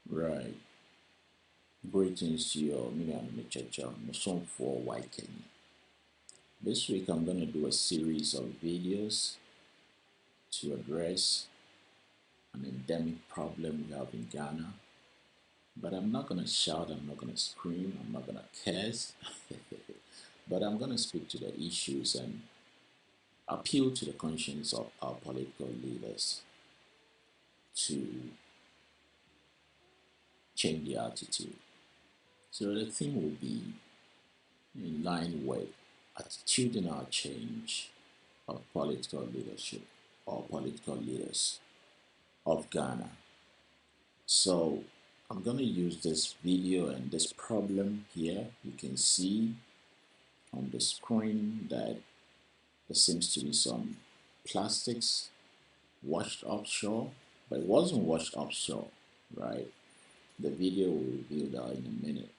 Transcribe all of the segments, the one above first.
Right. Greetings to you all. Me and Chacha, song for White Kenya. This week I'm going to do a series of videos to address an endemic problem we have in Ghana. But I'm not going to shout, I'm not going to scream, I'm not going to curse. But I'm going to speak to the issues and appeal to the conscience of our political leaders to change their attitude. So the theme will be in line with attitudinal change of political leadership or political leaders of Ghana. So I'm going to use this video and this problem here. You can see on the screen that there seems to be some plastics washed offshore, but it wasn't washed offshore, right? The video will reveal that in a minute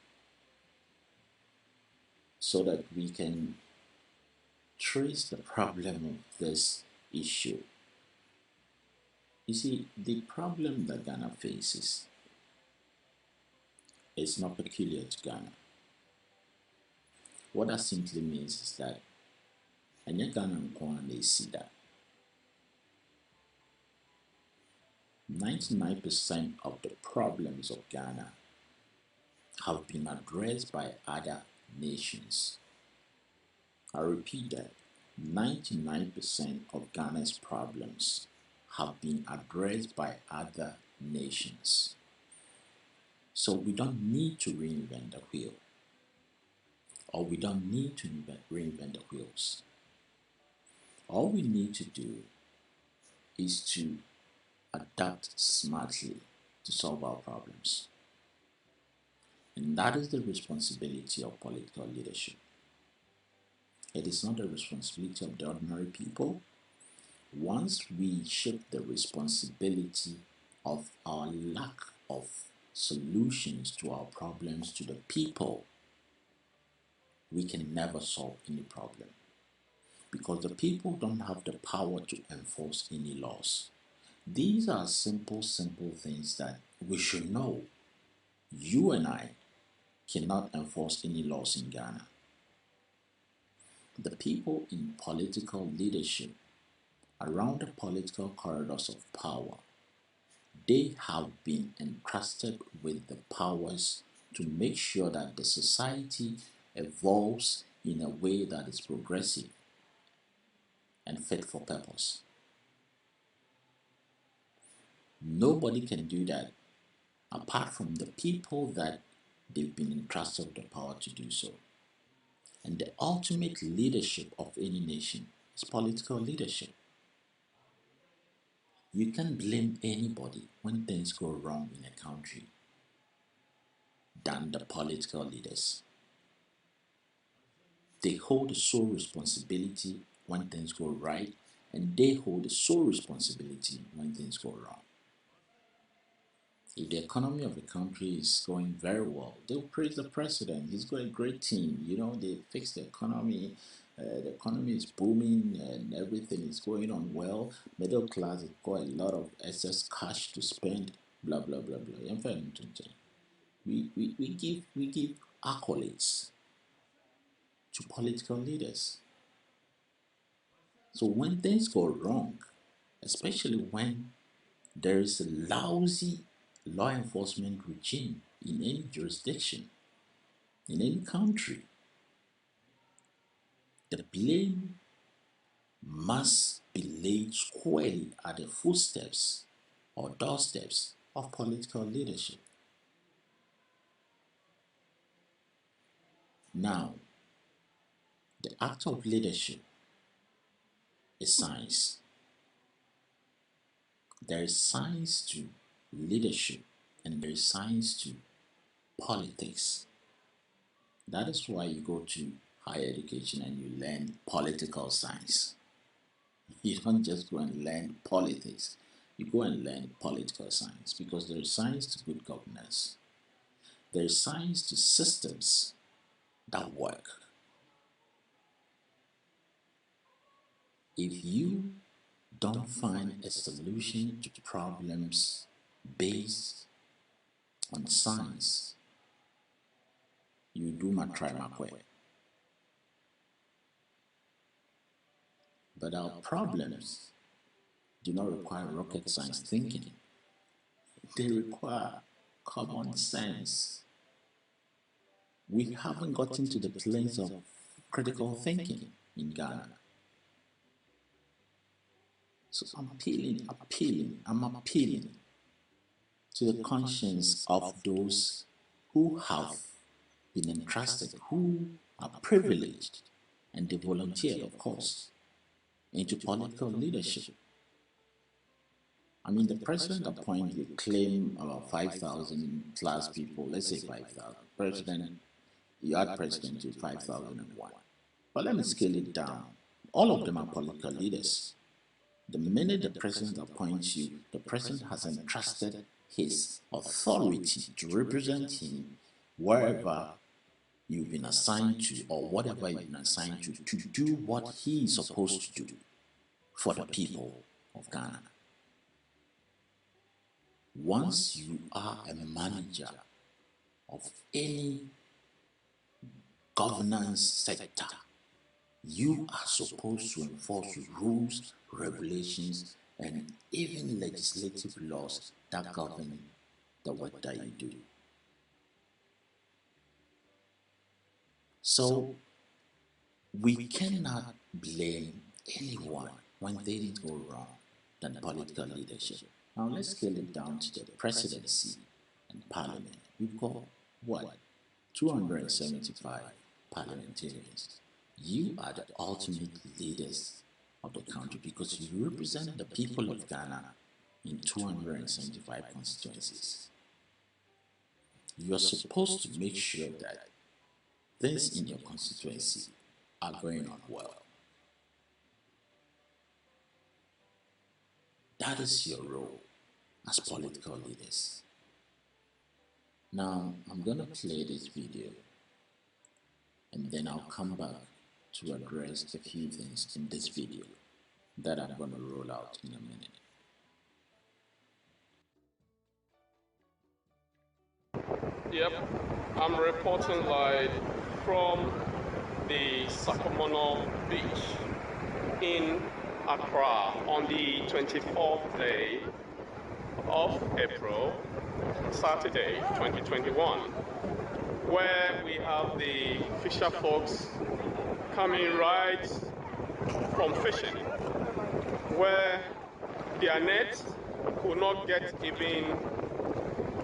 so that we can trace the problem of this issue. You see, the problem that Ghana faces is not peculiar to Ghana. What that simply means is that ɛnyɛ Ghana nko ara na ɛsi that 99% of the problems of Ghana have been addressed by other nations. I repeat that 99% of Ghana's problems have been addressed by other nations. So we don't need to reinvent the wheel, or we don't need to reinvent the wheels. All we need to do is to adapt smartly to solve our problems. And that is the responsibility of political leadership. It is not the responsibility of the ordinary people. Once we shift the responsibility of our lack of solutions to our problems to the people, we can never solve any problem. Because the people don't have the power to enforce any laws. These are simple things that we should know. You and I cannot enforce any laws in Ghana. The people in political leadership around the political corridors of power, they have been entrusted with the powers to make sure that the society evolves in a way that is progressive and fit for purpose. Nobody can do that apart from the people that they've been entrusted with the power to do so. And the ultimate leadership of any nation is political leadership. You can't blame anybody when things go wrong in a country than the political leaders. They hold the sole responsibility when things go right, and they hold the sole responsibility when things go wrong. If the economy of the country is going very well, they'll praise the president. He's got a great team. They fixed the economy. The economy is booming and everything is going on well. Middle class has got a lot of excess cash to spend. Blah blah blah blah. We give accolades to political leaders. So when things go wrong, especially when there is a lousy law enforcement regime in any jurisdiction, in any country, the blame must be laid squarely at the footsteps or doorsteps of political leadership. Now, the act of leadership is science. There is science to leadership and there is science to politics. That is why you go to higher education and you learn political science. You don't just go and learn politics. You go and learn political science because there is science to good governance. There is science to systems that work. If you don't find a solution to problems based on science, you do my try my way. But our problems do not require rocket science thinking. They require common sense. We haven't gotten to the planes of critical thinking in Ghana. So I'm appealing to the conscience of those who have been entrusted, who are privileged, and they volunteered, of course, into political leadership. I mean, the president appointed, claim about 5,000 plus people, let's say 5,000. President, you add president to 5,001. But let me scale it down. All of them are political leaders. The minute the president appoints you, the president has entrusted his authority to represent him wherever you've been assigned to or whatever you've been assigned to do what he is supposed to do for the people of Ghana. Once you are a manager of any governance sector, you are supposed to enforce rules, regulations, and even legislative laws that govern the work that you do. So, we cannot blame anyone when things go wrong than political leadership. Now, let's scale it down to the presidency and parliament. We've got what? 275 parliamentarians. You are the ultimate leaders of the country because you represent the people of Ghana in 275 constituencies. You are supposed to make sure that things in your constituency are going on well. That is your role as political leaders. Now, I'm going to play this video and then I'll come back to address a few things in this video that I'm going to roll out in a minute. Yep, I'm reporting live from the Sakomono Beach in Accra on the 24th day of April, Saturday 2021, where we have the fisher folks coming right from fishing, where their nets could not get even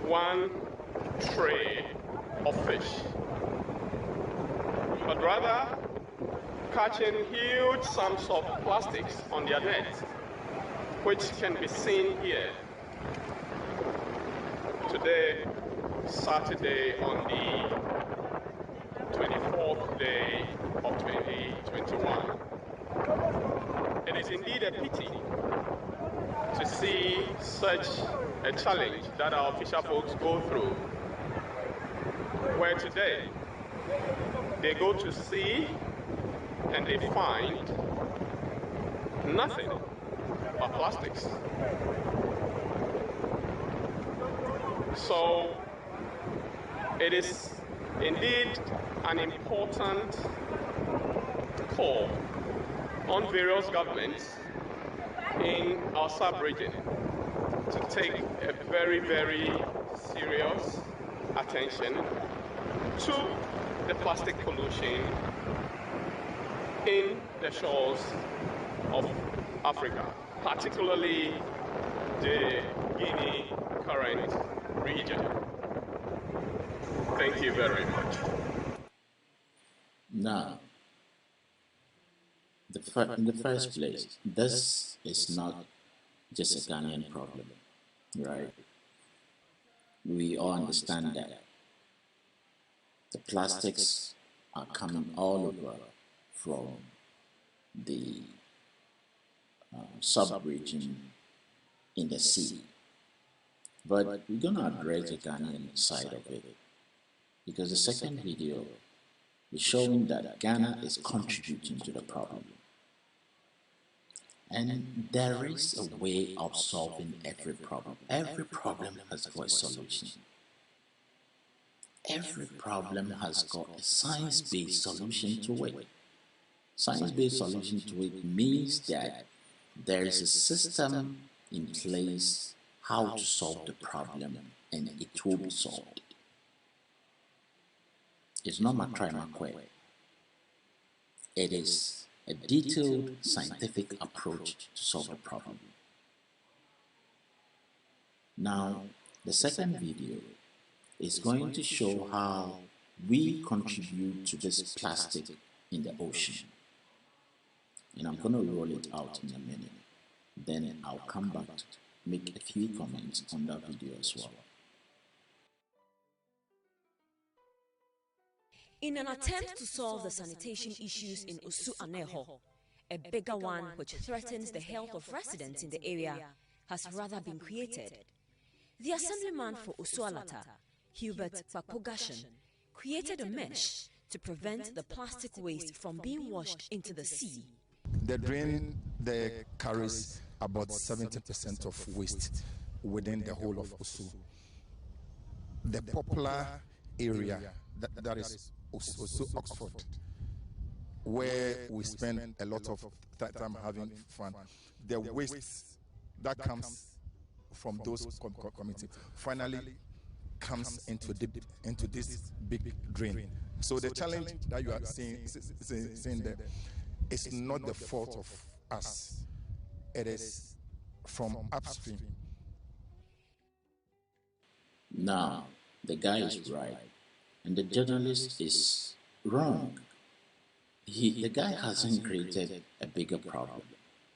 one tray of fish, but rather catching huge sums of plastics on their nets, which can be seen here today, Saturday, on the 24th day of 2021. It is indeed a pity to see such a challenge that our fisher folks go through, where today they go to sea and they find nothing but plastics. So it is indeed an important call on various governments in our sub-region to take a very, very serious attention to the plastic pollution in the shores of Africa, particularly the Guinea Current region. Thank you very much. Now, in the first place, this is not just a Ghanaian problem, right? We all understand that the plastics are coming all over from the sub-region in the sea. But we're going to address the Ghanaian side of it, because the second video is showing that Ghana is contributing to the problem. And there is a way of solving every problem. Every problem has got a solution. Every problem has got a science-based solution to it. Science-based solution to it means that there is a system in place how to solve the problem, and it will be solved. It's not my try, my quit. It is a detailed scientific approach to solve the problem. Now, the second video is going to show how we contribute to this plastic in the ocean. And I'm going to roll it out in a minute. Then I'll come back to make a few comments on that video as well. In an attempt to solve the sanitation issues in Osu Aneho, a bigger one which threatens the health of residents in the area has rather been created. The assemblyman for Osu Alata, Hubert Papogashan, created a mesh to prevent the plastic waste from being washed into the sea. The drain there carries about 70% of waste within the whole of Osu. The popular area that is Osu Oxford, where we spend a lot of time having fun. The waste that comes from those communities finally comes into this big drain. So the challenge that you are seeing there is not the fault of us. It is from upstream. Now, the guy is right, and the journalist is wrong. The guy hasn't created a bigger problem.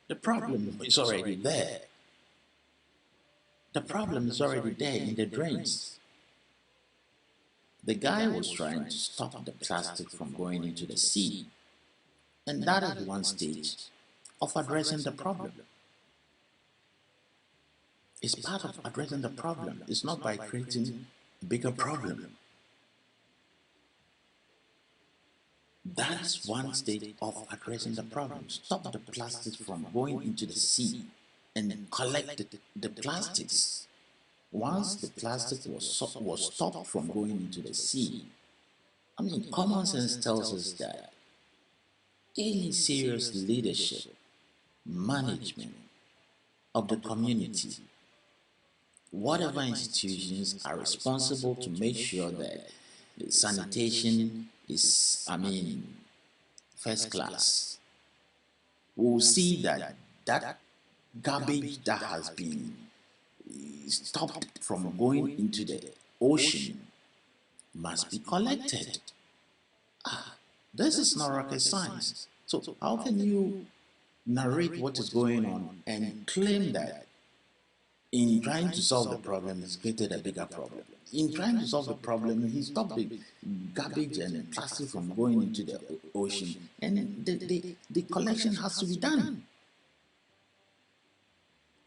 The problem is already there. The problem is already there in the drains. The guy was trying to stop the plastic from going into the sea. And that is one stage of addressing the problem. It's part of addressing the problem. It's not by creating a bigger problem. That is one stage of addressing the problem. Stop the plastics from going into the sea and collect the plastics. Once the plastic was stopped from going into the sea, I mean, common sense tells us that any serious leadership, management of the community, whatever institutions are responsible to make sure that the sanitation is, first class, will see that that garbage that has been stopped from going into the ocean must be collected. This is not rocket science. So how can you narrate what is going on and claim that in trying to solve the problem he's created a bigger problem? In trying to solve the problem, he stopped the garbage and plastic from going into the ocean, and the collection has to be done.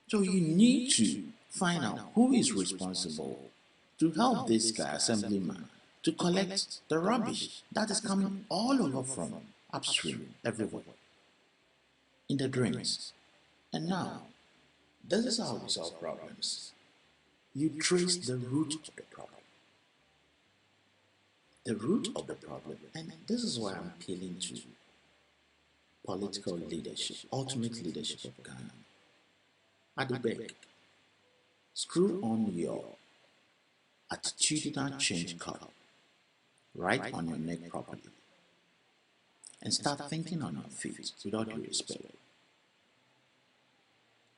So you need to find out who is responsible to help this guy, assemblyman, to collect the rubbish that is coming all over from upstream, everywhere, in the drains. And now, this is how we solve problems. You trace the root of the problem. The root of the problem, and this is why I'm appealing to political leadership, ultimate leadership of Ghana. At the back, screw on your attitudinal change card right on your neck properly, and start thinking on your feet without your respect.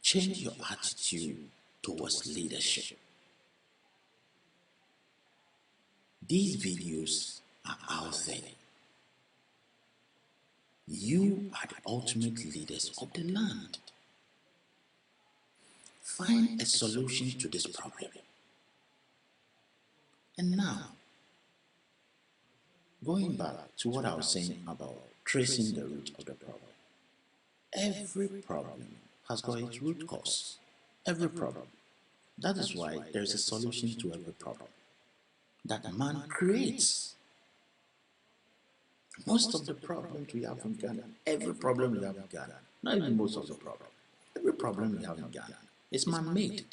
Change your attitude towards leadership. These videos are out there. You are the ultimate leaders of the land. Find a solution to this problem. And now, going back to what I was saying about tracing the root of the problem. Every problem has got its root cause. Every problem. That is why there is a solution to every problem that man creates. Most of the problems we have in Ghana, every problem we have in Ghana, not even most of the problem, every problem we have in Ghana is man-made.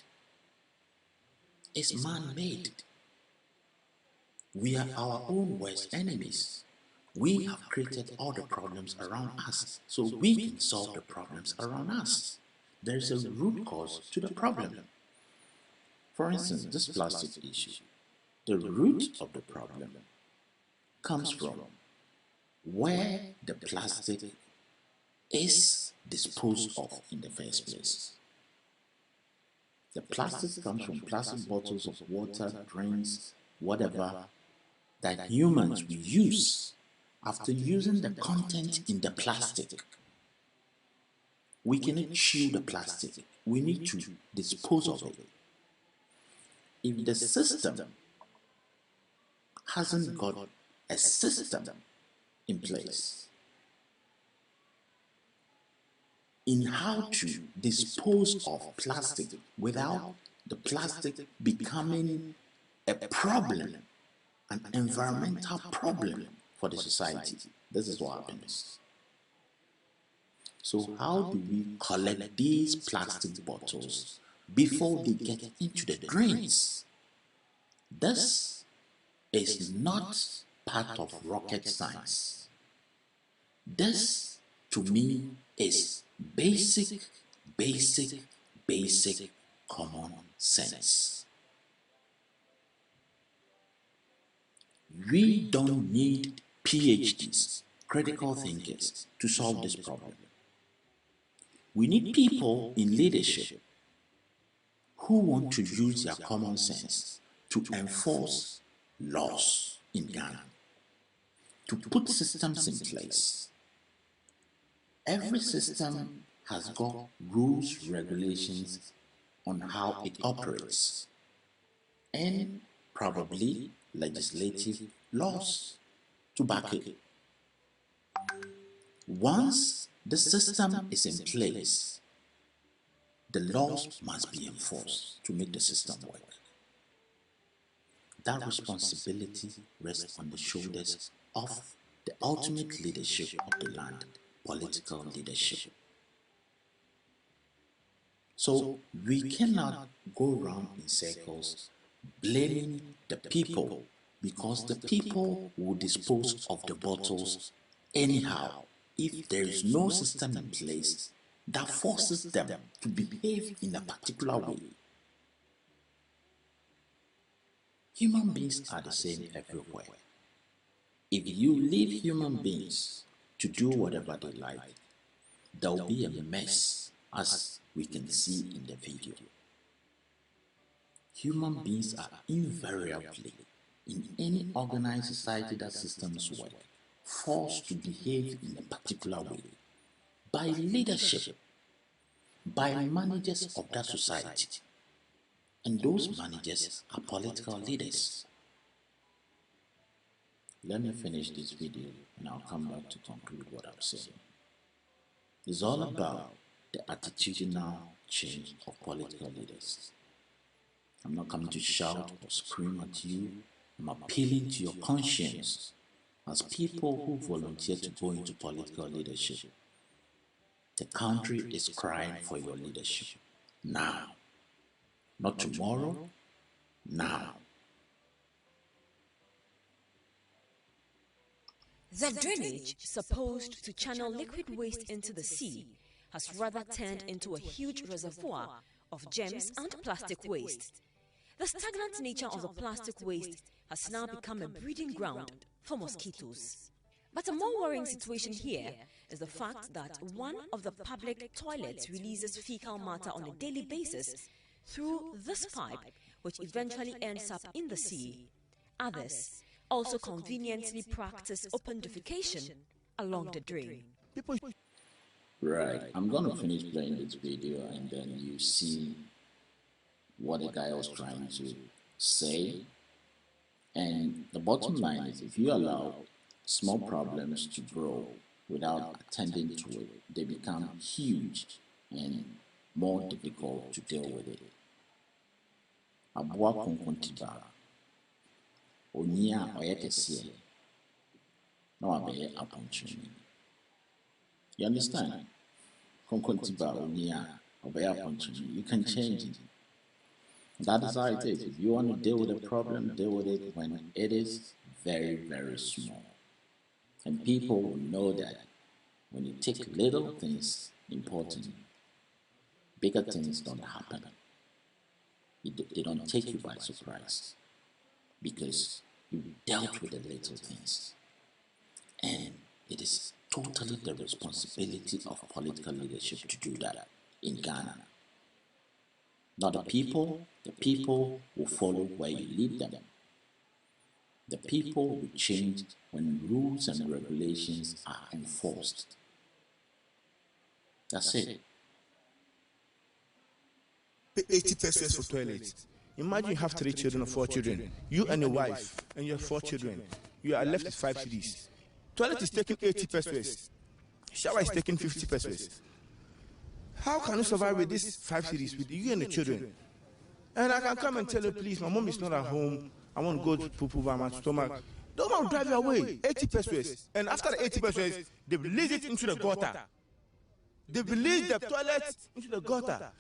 It's man-made. We are our own worst enemies. We have created all the problems around us, so we can solve the problems around us. There is a root cause to the problem. For instance, this plastic issue. The root of the problem comes from where the plastic is disposed of in the first place. The plastic comes from plastic bottles of water, drinks, whatever that humans will use. After using the content in the plastic, we cannot chew the plastic. We need to dispose of it. If the system hasn't got a system in place in how to dispose of plastic without the plastic becoming a problem, an environmental problem for the society, this is what happens. So how do we collect these plastic bottles before they get into the drains? This is not part of rocket science. This, to me, is basic common sense. We don't need PhDs, critical thinkers, to solve this problem. We need people in leadership who want to use their common sense to enforce laws in Ghana, to put systems in place. Every system has got rules, regulations on how it operates, and probably legislative laws to back it. Once the system is in place, the laws must be enforced to make the system work. That responsibility rests on the shoulders of the ultimate leadership of the land, political leadership. So we cannot go around in circles blaming the people, because the people will dispose of the bottles anyhow if there is no system in place that forces them to behave in a particular way. Human beings are the same everywhere. If you leave human beings to do whatever they like, there will be a mess, as we can see in the video. Human beings are invariably, in any organized society that systems work, forced to behave in a particular way by leadership, by managers of that society. And those managers are political leaders. Let me finish this video and I'll come back to conclude what I'm saying. It's all about the attitudinal change of political leaders. I'm not coming to shout or scream at you. I'm appealing to your conscience as people who volunteer to go into political leadership. The country is crying for your leadership now. Not tomorrow, now. The drainage, supposed to channel liquid waste into the sea, has rather turned into a huge reservoir of germs and plastic waste. The stagnant nature of the plastic waste has now become a breeding ground for mosquitoes. But a more worrying situation here is the fact that one of the public toilets releases fecal matter on a daily basis through this pipe, which eventually ends up in the sea. Others also conveniently practice open defecation along the drain. Right, I'm going to finish playing this video and then you see what the guy was trying to say. And the bottom line is, if you allow small problems to grow without attending to it, they become huge and more difficult to deal with it. Abua konkontiba onia oyekesie na wabeye aponchini. You understand? Konkontiba onia obeye aponchini. You can change it. That is how it is. If you want to deal with a problem, deal with it when it is very, very small. And people will know that when you take little things important, bigger things don't happen. They don't take you by surprise because you dealt with the little things. And it is totally the responsibility of political leadership to do that in Ghana. Not the people will follow where you lead them. The people will change when rules and regulations are enforced. That's it. 80 pesos for toilet. Imagine you have 3 children or 4 children. You and your wife and your 4 children. You are left with 5 cedis. Toilet is taking 80 pesos. Shower is taking 50 pesos. How can you survive with these 5 cedis with you and the children? And I can come and tell you, please, my mom is not at home. I want to go to poo by my stomach. Don't want to drive you away. 80 pesos. And after the 80 pesos, they release it into the gutter. They release the toilet into the gutter.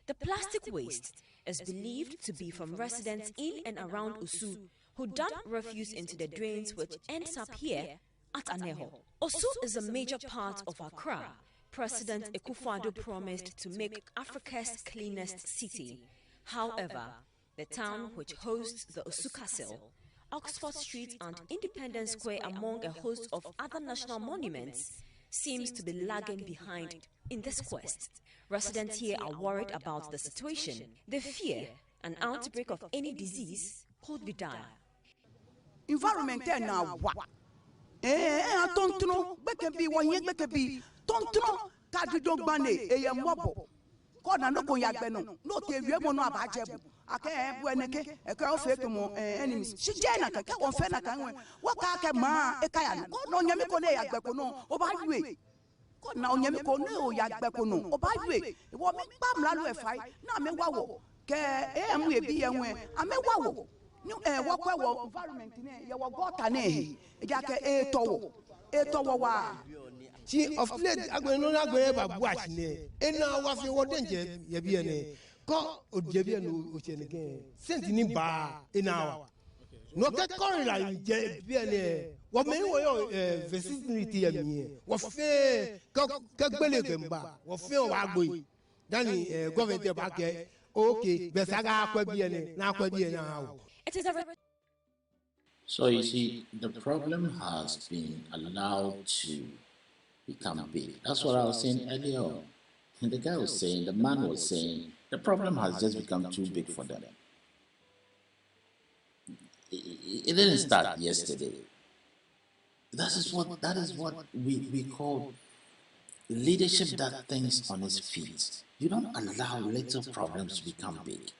The plastic waste is believed to be from residents in and around Osu who dump refuse into the drains, which ends up here at Aneho. Osu is a major part of Accra. President Akufo-Addo promised to make Africa's cleanest city. However, the town, which hosts the Osu Castle, Oxford Street and Independence Square, among a host of other national monuments, seems to be lagging behind in this quest. Residents here are worried about the situation. They fear an outbreak of any disease could be dire. Environment now what? Tontuno, bekebi, wanye bekebi, tontuno, kadidon bane, mobo. God no go yagbeno, no te wiemo no abajebu. Ake bueneke, eke ofeke mo enemies. Shijena ka onfena kanwe. Waka ke ma ekaya. God no nyame ko ne yagbeko no, obawe. God na onyame ko ne o yagbeko no, obawe. Wo me bam la lo efai, na me wawo. Ke emu ebi yenwe, ame wawo. Wakwa wo environment ne, ye wo gota ne. Ejake etowo wa. She of late agweno na agwere ba buachi ne ena wa fi wo denje ye bi ene ko odje no o che ne gen sent ni ba ena wa no ke korira je bi ene wo me wo yo vicinity ya mi wo fe ka gbele ke mba wo fe o wa gbo dani government ba ke okay be saga akwa bi ene na akwa bi ene ha. It is a So you see, the problem has been allowed to become big. That's what I was saying earlier on. And the guy was saying, the man was saying, the problem has just become too big for them. It didn't start yesterday. That is what we call leadership that thinks on its feet. You don't allow little problems to become big.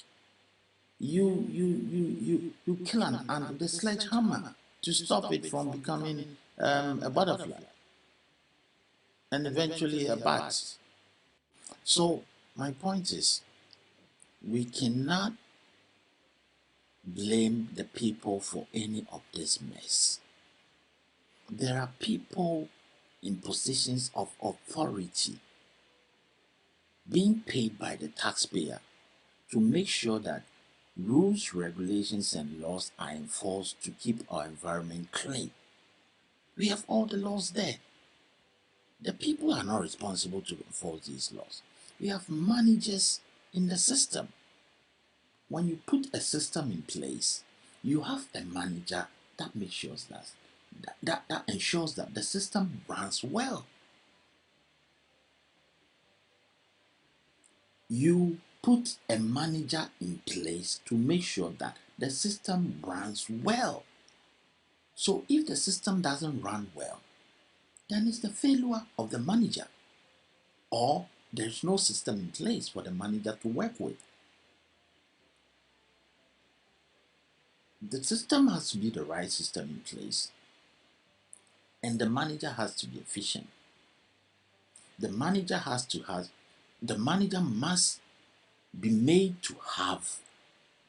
You kill an ant with a sledgehammer to stop it from becoming a butterfly and eventually a bat. So my point is, we cannot blame the people for any of this mess. There are people in positions of authority being paid by the taxpayer to make sure that rules, regulations, and laws are enforced to keep our environment clean. We have all the laws there. The people are not responsible to enforce these laws. We have managers in the system. When you put a system in place, you have a manager that makes sure that ensures that the system runs well. You put a manager in place to make sure that the system runs well. So if the system doesn't run well, then it's the failure of the manager, or there's no system in place for the manager to work with. The system has to be the right system in place, and the manager has to be efficient. The manager must be made to have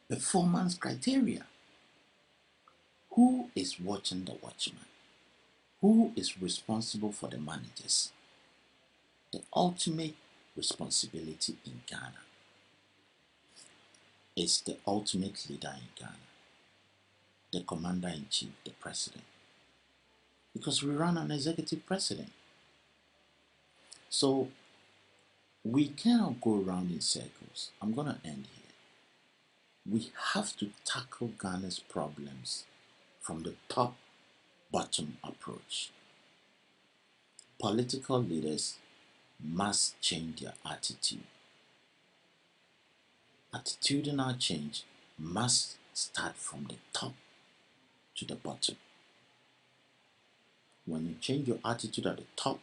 performance criteria. Who is watching the watchman? Who is responsible for the managers? The ultimate responsibility in Ghana is the ultimate leader in Ghana, the commander-in-chief, the president. Because we run an executive president. So we cannot go around in circles. I'm going to end here. We have to tackle Ghana's problems from the top-bottom approach. Political leaders must change their attitude. Attitudinal change must start from the top to the bottom. When you change your attitude at the top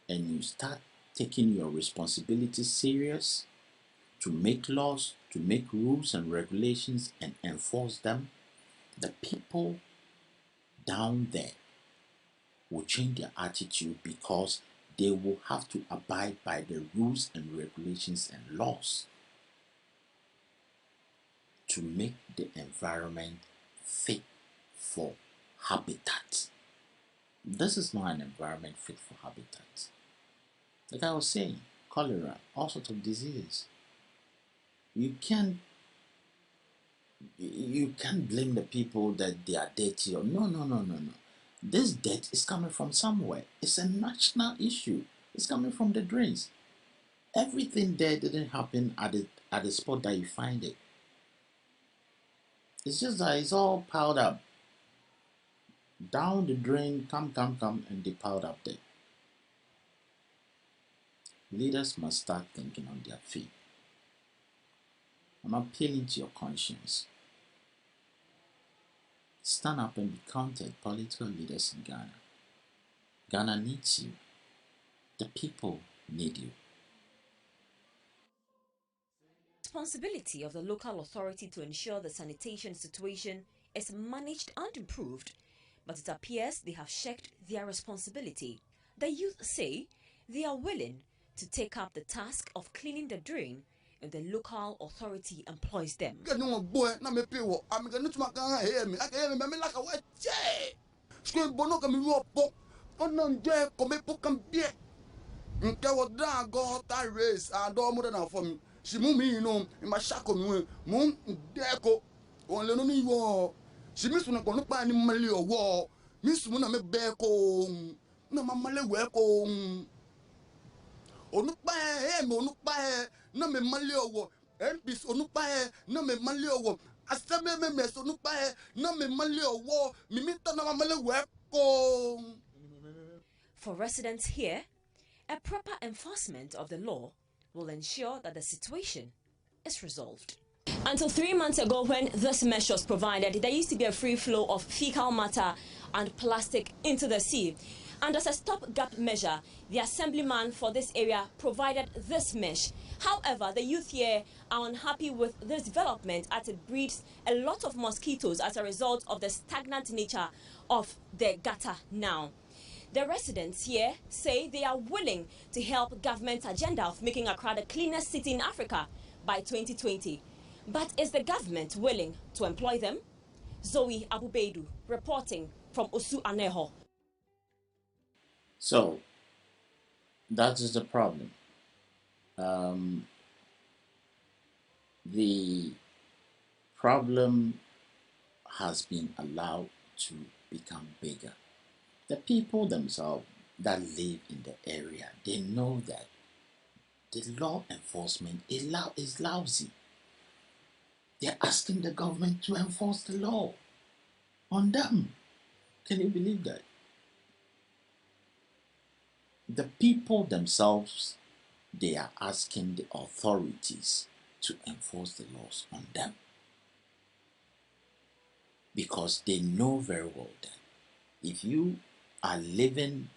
and you start taking your responsibilities serious to make laws, to make rules and regulations and enforce them, the people down there will change their attitude because they will have to abide by the rules and regulations and laws to make the environment fit for habitat. This is not an environment fit for habitat. Like I was saying, cholera, all sorts of diseases. You can't blame the people that they are dirty or no. This dirt is coming from somewhere. It's a national issue. It's coming from the drains. Everything there didn't happen at the spot that you find it. It's just that it's all piled up. Down the drain, come, and they piled up there. Leaders must start thinking on their feet. I'm appealing to your conscience. Stand up and be counted, political leaders in Ghana. Ghana needs you. The people need you. Responsibility of the local authority to ensure the sanitation situation is managed and improved, but it appears they have shirked their responsibility. The youth say they are willing to take up the task of cleaning the drain if the local authority employs them. For residents here, a proper enforcement of the law will ensure that the situation is resolved. Until 3 months ago, when this mesh was provided, there used to be a free flow of fecal matter and plastic into the sea. And as a stopgap measure, the assemblyman for this area provided this mesh. However, the youth here are unhappy with this development as it breeds a lot of mosquitoes as a result of the stagnant nature of the gutter now. The residents here say they are willing to help government's agenda of making Accra the cleanest city in Africa by 2020. But is the government willing to employ them? Zoe Abubeidu reporting from Osu Aneho. So, that is the problem. The problem has been allowed to become bigger. The people themselves that live in the area, they know that the law enforcement is lousy. They're asking the government to enforce the law on them. Can you believe that? The people themselves, they are asking the authorities to enforce the laws on them. Because they know very well that if you are leaving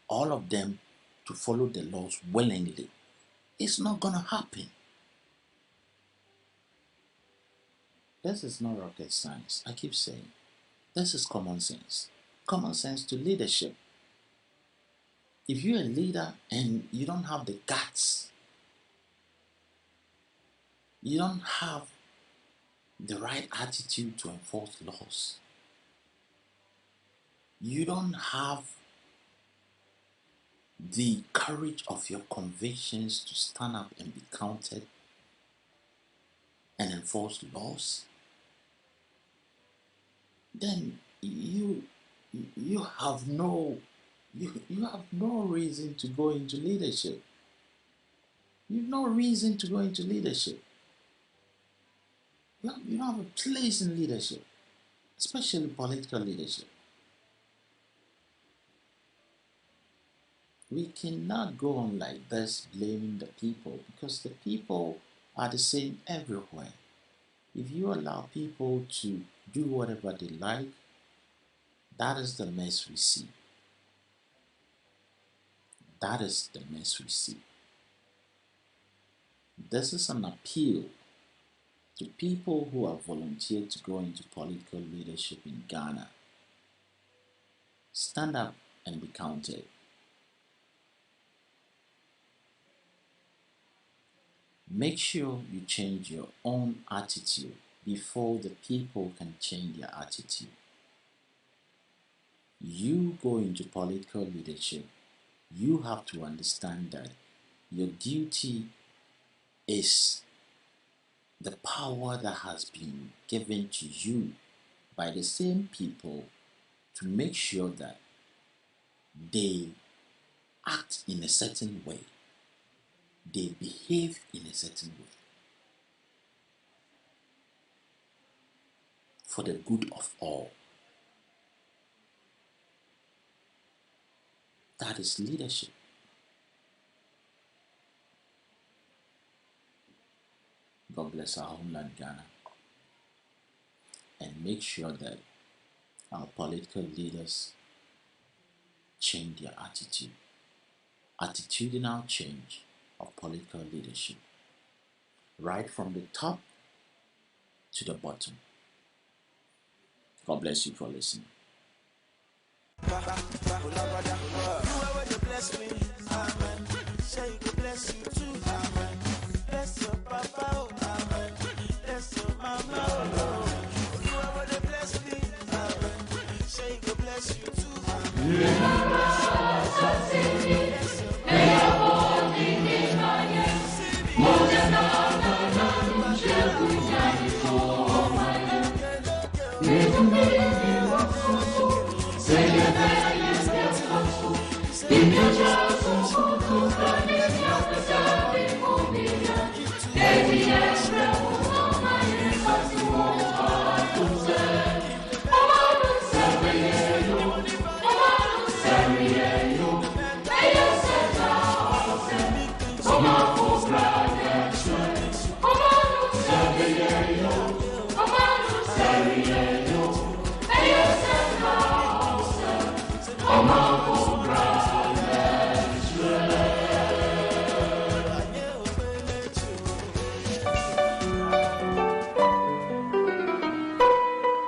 all of them to follow the laws willingly, it's not going to happen. This is not rocket science. I keep saying, this is common sense. Common sense to leadership. If you're a leader and you don't have the guts, you don't have the right attitude to enforce laws, you don't have the courage of your convictions to stand up and be counted, and enforce laws, then you have no reason to go into leadership. You have no reason to go into leadership. You don't have a place in leadership, especially political leadership. We cannot go on like this blaming the people, because the people are the same everywhere. If you allow people to do whatever they like, that is the mess we see. That is the mess we see. This is an appeal to people who have volunteered to go into political leadership in Ghana. Stand up and be counted. Make sure you change your own attitude before the people can change their attitude. You go into political leadership, you have to understand that your duty is the power that has been given to you by the same people to make sure that they act in a certain way, they behave in a certain way for the good of all. That is leadership. God bless our homeland, Ghana, and make sure that our political leaders change their attitude. Attitudinal change of political leadership, right from the top to the bottom. God bless you for listening. Bless you too.